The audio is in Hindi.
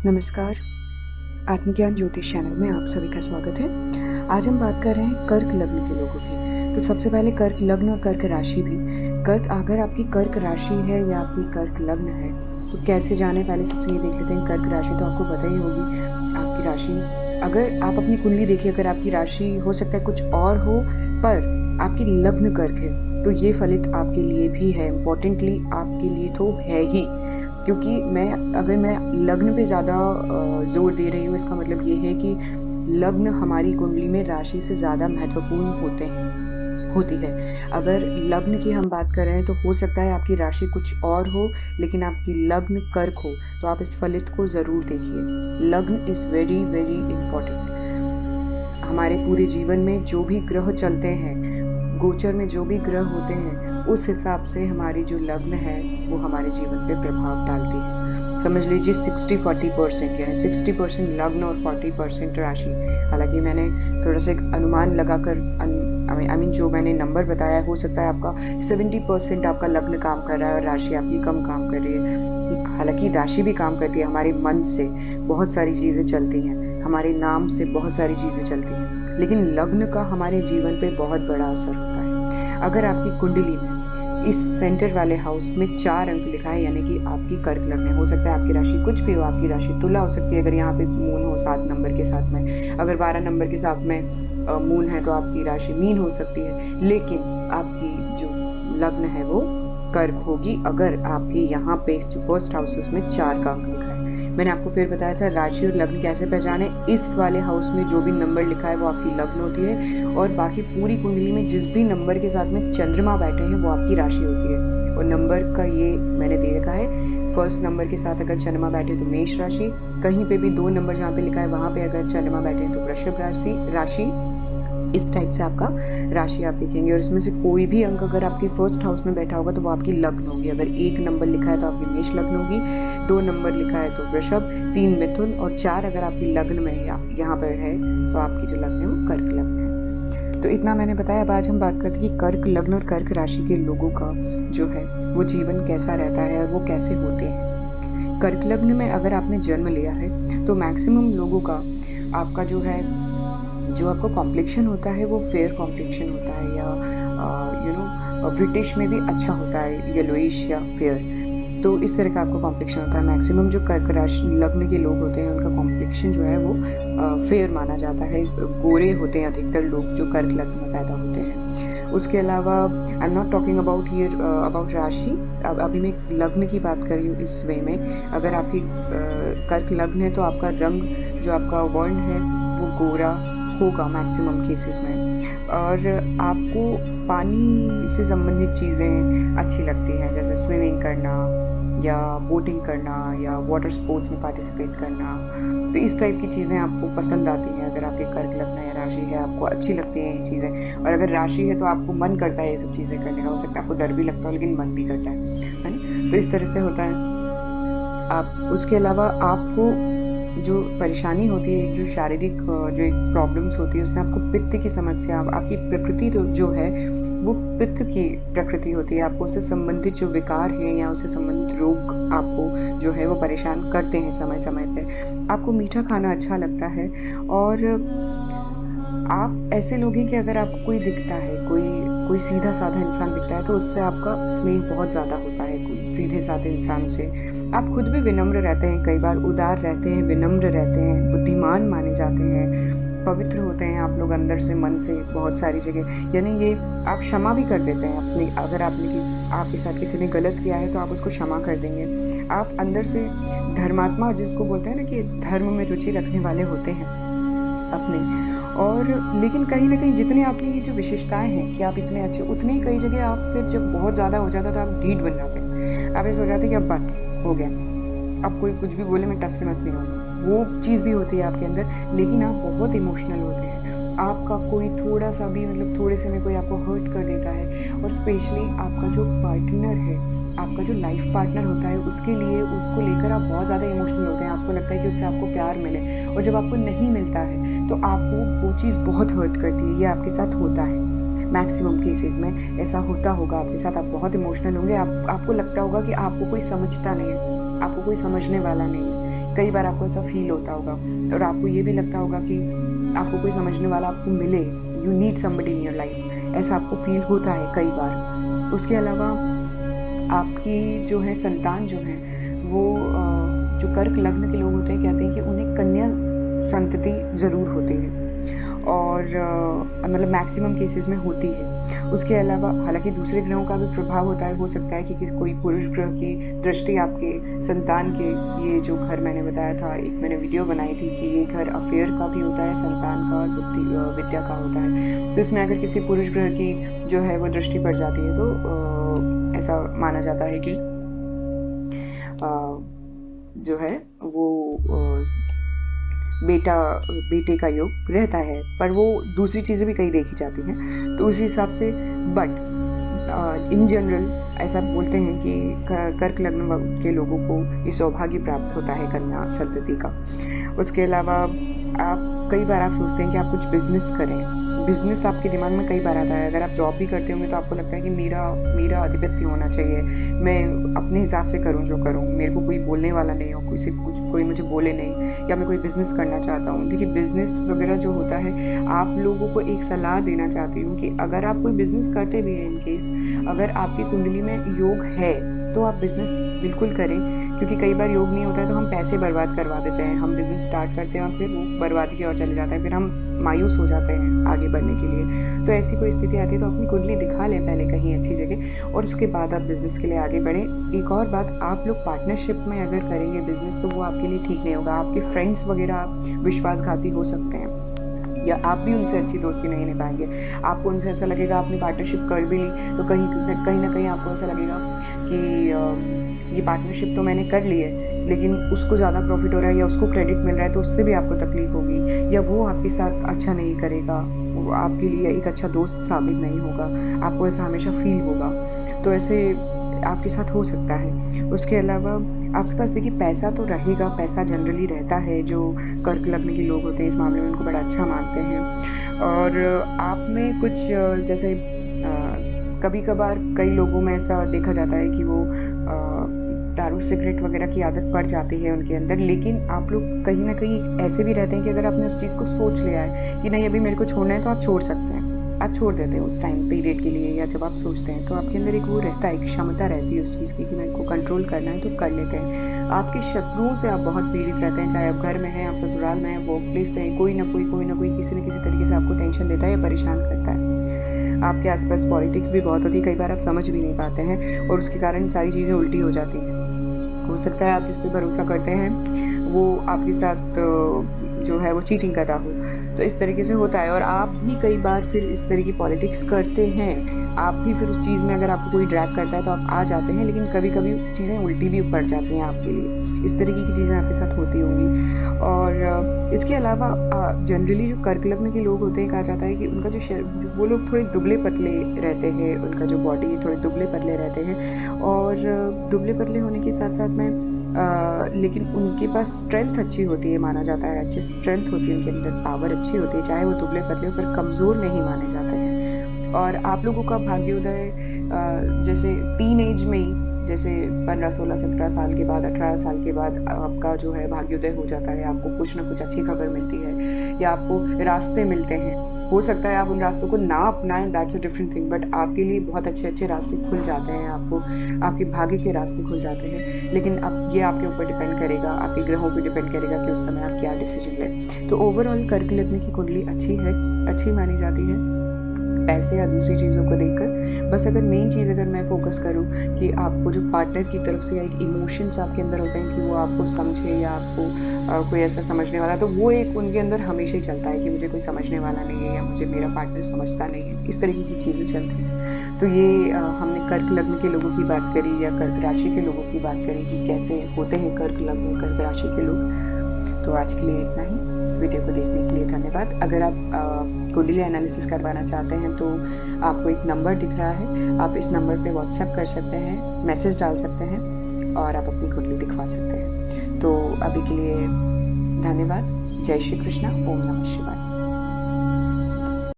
नमस्कार, आत्मज्ञान ज्योतिष चैनल में आप सभी का स्वागत है। आज हम बात कर रहे हैं कर्क लग्न के लोगों की। तो सबसे पहले कर्क लग्न और कर्क राशि भी। अगर आपकी कर्क राशि है या आपकी कर्क लग्न है, तो कैसे जानें? पहले सबसे ये देख लेते हैं। कर्क राशि तो आपको पता ही होगी, आपकी राशि अगर आप अपनी कुंडली देखिए, अगर आपकी राशि हो सकता है कुछ और हो, पर आपकी लग्न कर्क है, तो ये फलित आपके लिए भी है। इम्पोर्टेंटली आपके लिए तो है ही। क्योंकि अगर मैं लग्न पे ज़्यादा ज़ोर दे रही हूँ, इसका मतलब ये है कि लग्न हमारी कुंडली में राशि से ज़्यादा महत्वपूर्ण होती है। अगर लग्न की हम बात कर रहे हैं, तो हो सकता है आपकी राशि कुछ और हो, लेकिन आपकी लग्न कर्क हो, तो आप इस फलित को ज़रूर देखिए। लग्न इज़ वेरी, वेरी इम्पोर्टेंट। हमारे पूरे जीवन में जो भी ग्रह चलते हैं, गोचर में जो भी ग्रह होते हैं, उस हिसाब से हमारी जो लग्न है, वो हमारे जीवन पे प्रभाव डालती है। समझ लीजिए 60-40% यानी 60% लग्न और 40% राशि। हालाँकि मैंने थोड़ा-सा एक अनुमान लगाकर आई मीन जो मैंने नंबर बताया है, हो सकता है आपका 70% आपका लग्न काम कर रहा है और राशि आपकी कम काम कर रही है। हालाँकि राशि भी काम करती है, हमारे मन से बहुत सारी चीज़ें चलती हैं, हमारे नाम से बहुत सारी चीज़ें चलती हैं, लेकिन लग्न का हमारे जीवन पे बहुत बड़ा असर होता है। अगर आपकी कुंडली में इस सेंटर वाले हाउस में 4 अंक लिखा है, यानी कि आपकी कर्क लग्न है। हो सकता है आपकी राशि कुछ भी हो, आपकी राशि तुला हो सकती है अगर यहाँ पे मून हो 7 नंबर के साथ में। अगर 12 नंबर के साथ में मून है, तो आपकी राशि मीन हो सकती है। लेकिन आपकी जो लग्न है वो कर्क होगी, अगर आपके यहाँ पे जो फर्स्ट हाउसेस में 4 का अंक लिखा है। मैंने आपको फिर बताया था राशि और लग्न कैसे पहचाने। इस वाले हाउस में जो भी नंबर लिखा है वो आपकी लग्न होती है, और बाकी पूरी कुंडली में जिस भी नंबर के साथ में चंद्रमा बैठे हैं वो आपकी राशि होती है। और नंबर का ये मैंने दे रखा है, फर्स्ट नंबर के साथ अगर चंद्रमा बैठे तो मेष राशि, कहीं पे भी 2 नंबर जहाँ पे लिखा है वहां पे अगर चंद्रमा बैठे हैं तो वृषभ राशि। इस टाइप से आपका राशि आप देखेंगे, और इसमें से कोई भी अंक अगर आपके फर्स्ट हाउस में बैठा होगा तो वो आपकी लग्न होगी। अगर 1 नंबर लिखा है तो आपकी मेष लग्न होगी, 2 नंबर लिखा है तो वृषभ, 3 मिथुन, और 4 अगर आपकी लग्न में या यहाँ पर है तो आपकी जो लग्न है वो कर्क लग्न है। तो इतना मैंने बताया। अब आज हम बात करते हैं कि कर्क लग्न और कर्क राशि के लोगों का जो है वो जीवन कैसा रहता है और वो कैसे होते हैं। कर्क लग्न में अगर आपने जन्म लिया है, तो मैक्सिमम लोगों का आपका जो आपका कॉम्प्लेक्शन होता है वो फेयर कॉम्प्लेक्शन होता है, या ब्रिटिश में भी अच्छा होता है, येलोइश या फेयर। तो इस तरह का आपका कॉम्प्लेक्शन होता है। मैक्सिमम जो कर्क राशि लग्न के लोग होते हैं, उनका कॉम्प्लेक्शन जो है वो फेयर माना जाता है। गोरे होते हैं अधिकतर लोग जो कर्क लग्न में पैदा होते हैं। उसके अलावा I am not talking about here about राशि। अब अभी मैं लग्न की बात कर रही हूँ इस वे में। अगर आपकी कर्क लग्न है, तो आपका रंग, जो आपका वर्ण है, वो गोरा होगा मैक्सिमम केसेस में। और आपको पानी से संबंधित चीज़ें अच्छी लगती हैं, जैसे स्विमिंग करना या बोटिंग करना या वाटर स्पोर्ट्स में पार्टिसिपेट करना। तो इस टाइप की चीज़ें आपको पसंद आती हैं। अगर आपके कर्क लग्न या राशि है, आपको अच्छी लगती हैं ये चीज़ें। और अगर राशि है तो आपको मन करता है ये सब चीज़ें करने का। हो सकता है आपको डर भी लगता हो, लेकिन मन भी करता है ना? तो इस तरह से होता है। आप उसके अलावा आपको जो परेशानी होती है, जो शारीरिक जो एक प्रॉब्लम्स होती है, उसमें आपको पित्त की समस्या, आपकी प्रकृति जो है वो पित्त की प्रकृति होती है। आपको उससे संबंधित जो विकार हैं या उससे संबंधित रोग आपको जो है वो परेशान करते हैं समय समय पे। आपको मीठा खाना अच्छा लगता है, और आप ऐसे लोग हैं कि अगर आपको कोई दिखता है, कोई सीधा-साधा इंसान दिखता है, तो उससे आपका स्नेह बहुत ज़्यादा होता है, कोई सीधे-साधे इंसान से। आप खुद भी विनम्र रहते हैं, कई बार उदार रहते हैं, विनम्र रहते हैं, बुद्धिमान माने जाते हैं, पवित्र होते हैं आप लोग अंदर से, मन से बहुत सारी जगह। यानी ये आप क्षमा भी कर देते हैं अपनी, अगर आपके साथ किसी ने गलत किया है, तो आप उसको क्षमा कर देंगे। आप अंदर से धर्मात्मा जिसको बोलते हैं ना, कि धर्म में रुचि रखने वाले होते हैं अपने। और लेकिन कहीं न कहीं जितने आपकी ये जो विशेषताएँ हैं कि आप इतने अच्छे, उतनी ही कई जगह आप फिर जब बहुत ज़्यादा हो जाता है तो आप ढीठ बन जाते हैं। आप ऐसे हो जाते हैं कि अब बस हो गया, अब कोई कुछ भी बोले मैं टस से मस नहीं होऊँगी। वो चीज़ भी होती है आपके अंदर, लेकिन आप बहुत इमोशनल होते हैं। आपका कोई थोड़ा-सा भी, मतलब थोड़े से में कोई आपको हर्ट कर देता है, और स्पेशली आपका जो पार्टनर है, आपका जो लाइफ पार्टनर होता है, उसके लिए, उसको लेकर आप बहुत ज़्यादा इमोशनल होते हैं। आपको लगता है कि उससे आपको प्यार मिले, और जब आपको नहीं मिलता है तो आपको वो चीज़ बहुत हर्ट करती है। ये आपके साथ होता है। मैक्सिमम केसेस में ऐसा होता होगा आपके साथ। आप बहुत इमोशनल होंगे, आपको लगता होगा कि आपको कोई समझता नहीं है, आपको कोई समझने वाला नहीं है। कई बार आपको ऐसा फ़ील होता होगा और आपको ये भी लगता होगा कि आपको कोई समझने वाला आपको मिले, you need somebody in your life, ऐसा आपको फ़ील होता है कई बार। उसके अलावा आपकी जो है संतान जो है वो जो कर्क लग्न के लोग होते हैं कहते हैं कि उन्हें कन्या संतति ज़रूर होती है और मतलब मैक्सिमम केसेस में होती है। उसके अलावा हालाँकि दूसरे ग्रहों का भी प्रभाव होता है, हो सकता है कि कोई पुरुष ग्रह की दृष्टि आपके संतान के, ये जो घर मैंने बताया था, एक मैंने वीडियो बनाई थी कि ये घर अफेयर का भी होता है, संतान का और विद्या का होता है। तो इसमें अगर किसी पुरुष ग्रह की जो है वो दृष्टि पड़ जाती है तो ऐसा माना जाता है कि जो है वो बेटे का योग रहता है, पर वो दूसरी चीज़ें भी कई देखी जाती हैं। तो उस हिसाब से बट इन जनरल ऐसा बोलते हैं कि कर्क लग्न के लोगों को ये सौभाग्य प्राप्त होता है कन्या संतति का। उसके अलावा कई बार आप सोचते हैं कि आप कुछ बिजनेस करें, बिजनेस आपके दिमाग में कई बार आता है। अगर आप जॉब भी करते होंगे तो आपको लगता है कि मेरा आधिपत्य होना चाहिए, मैं अपने हिसाब से करूं जो करूं, मेरे को कोई बोलने वाला नहीं हो, कोई मुझे बोले नहीं, या मैं कोई बिजनेस करना चाहता हूं। देखिए बिजनेस वगैरह जो होता है, आप लोगों को एक सलाह देना चाहती हूँ कि अगर आप कोई बिजनेस करते भी हैं, इन केस अगर आपकी कुंडली में योग है तो आप बिजनेस बिल्कुल करें, क्योंकि कई बार योग नहीं होता है तो हम पैसे बर्बाद करवा देते हैं। हम बिजनेस स्टार्ट करते हैं और फिर वो बर्बादी की ओर चले जाता है, फिर हम मायूस हो जाते हैं आगे बढ़ने के लिए। तो ऐसी कोई स्थिति आती है तो अपनी कुंडली दिखा लें पहले कहीं अच्छी जगह, और उसके बाद आप बिजनेस के लिए आगे बढ़ें। एक और बात, आप लोग पार्टनरशिप में अगर करेंगे बिजनेस तो वो आपके लिए ठीक नहीं होगा। आपके फ्रेंड्स वगैरह विश्वासघाती हो सकते हैं, या आप भी उनसे अच्छी दोस्ती नहीं निभाएंगे। आपको उनसे ऐसा लगेगा, आपने पार्टनरशिप कर भी ली तो कहीं ना कहीं आपको ऐसा लगेगा कि ये पार्टनरशिप तो मैंने कर ली है लेकिन उसको ज़्यादा प्रॉफिट हो रहा है या उसको क्रेडिट मिल रहा है, तो उससे भी आपको तकलीफ होगी, या वो आपके साथ अच्छा नहीं करेगा, वो आपके लिए एक अच्छा दोस्त साबित नहीं होगा, आपको ऐसा हमेशा फील होगा। तो ऐसे आपके साथ हो सकता है। उसके अलावा आपके पास देखिए पैसा तो रहेगा, पैसा जनरली रहता है। जो कर्क लग्न के लोग होते हैं इस मामले में उनको बड़ा अच्छा मानते हैं। और आप में कुछ जैसे कभी कभार कई लोगों में ऐसा देखा जाता है कि वो दारू सिगरेट वगैरह की आदत पड़ जाती है उनके अंदर, लेकिन आप लोग कहीं ना कहीं ऐसे भी रहते हैं कि अगर आपने उस चीज़ को सोच लिया है कि नहीं अभी मेरे को छोड़ना है तो आप छोड़ सकते हैं, आप छोड़ देते हैं उस टाइम पीरियड के लिए, या जब आप सोचते हैं तो आपके अंदर एक वो रहता है, एक क्षमता रहती है उस चीज़ की कि मेरे को कंट्रोल करना है तो कर लेते हैं। आपके शत्रुओं से आप बहुत पीड़ित रहते हैं, चाहे आप घर में हैं, आप ससुराल में हैं, वर्क प्लेस पे हैं, कोई ना कोई किसी न किसी तरीके से आपको टेंशन देता है या परेशान करता है। आपके आसपास पॉलिटिक्स भी बहुत होती है, कई बार आप समझ भी नहीं पाते हैं और उसके कारण सारी चीज़ें उल्टी हो जाती हैं। हो सकता है आप जिस पे भरोसा करते हैं वो आपके साथ जो है वो चीटिंग कर रहा हो, तो इस तरीके से होता है। और आप भी कई बार फिर इस तरह की पॉलिटिक्स करते हैं, आप भी फिर उस चीज़ में अगर आपको कोई ड्रैग करता है तो आप आ जाते हैं, लेकिन कभी कभी चीज़ें उल्टी भी पड़ जाती हैं आपके लिए। इस तरीके की चीज़ें आपके साथ होती होंगी। और इसके अलावा जनरली जो कर्क लग्न के लोग होते हैं, कहा जाता है कि उनका वो लोग थोड़े दुबले पतले रहते हैं, उनका जो बॉडी है थोड़े दुबले पतले रहते हैं, और दुबले पतले होने के साथ साथ में लेकिन उनके पास स्ट्रेंथ अच्छी होती है, माना जाता है अच्छी स्ट्रेंथ होती है उनके अंदर, पावर अच्छी होती है, चाहे वो दुबले पतले पर कमज़ोर नहीं माने जाते हैं। और आप लोगों का भाग्योदय जैसे टीन एज में ही, जैसे 15, 16, 17 साल के बाद, 18 साल के बाद आपका जो है भाग्योदय हो जाता है, आपको कुछ ना कुछ अच्छी खबर मिलती है या आपको रास्ते मिलते हैं। हो सकता है आप उन रास्तों को ना अपनाएं, that's a different thing, but आपके लिए बहुत अच्छे अच्छे रास्ते खुल जाते हैं, आपको आपके भाग्य के रास्ते खुल जाते हैं। लेकिन अब ये आपके ऊपर डिपेंड करेगा, आपके ग्रहों पे डिपेंड करेगा कि उस समय आप क्या डिसीजन लें। तो ओवरऑल कर्क लग्न की कुंडली अच्छी है, अच्छी मानी जाती है पैसे या दूसरी चीज़ों को देखकर। बस अगर मेन चीज़ अगर मैं फोकस करूँ कि आपको जो पार्टनर की तरफ से एक इमोशंस आपके अंदर होते हैं कि वो आपको समझे या आपको कोई ऐसा समझने वाला, तो वो एक उनके अंदर हमेशा ही चलता है कि मुझे कोई समझने वाला नहीं है या मुझे मेरा पार्टनर समझता नहीं है, इस तरीके की चीज़ें चलती हैं। तो ये हमने कर्क लग्न के लोगों की बात करी या कर्क राशि के लोगों की बात करी कि कैसे होते हैं कर्क लग्न कर्क राशि के लोग। तो आज के लिए इतना ही। इस वीडियो को देखने के लिए धन्यवाद। अगर आप कुंडली एनालिसिस करवाना चाहते हैं तो आपको एक नंबर दिख रहा है, आप इस नंबर पे व्हाट्सएप कर सकते हैं, मैसेज डाल सकते हैं और आप अपनी कुंडली दिखवा सकते हैं। तो अभी के लिए धन्यवाद। जय श्री कृष्णा। ओम नमः शिवाय।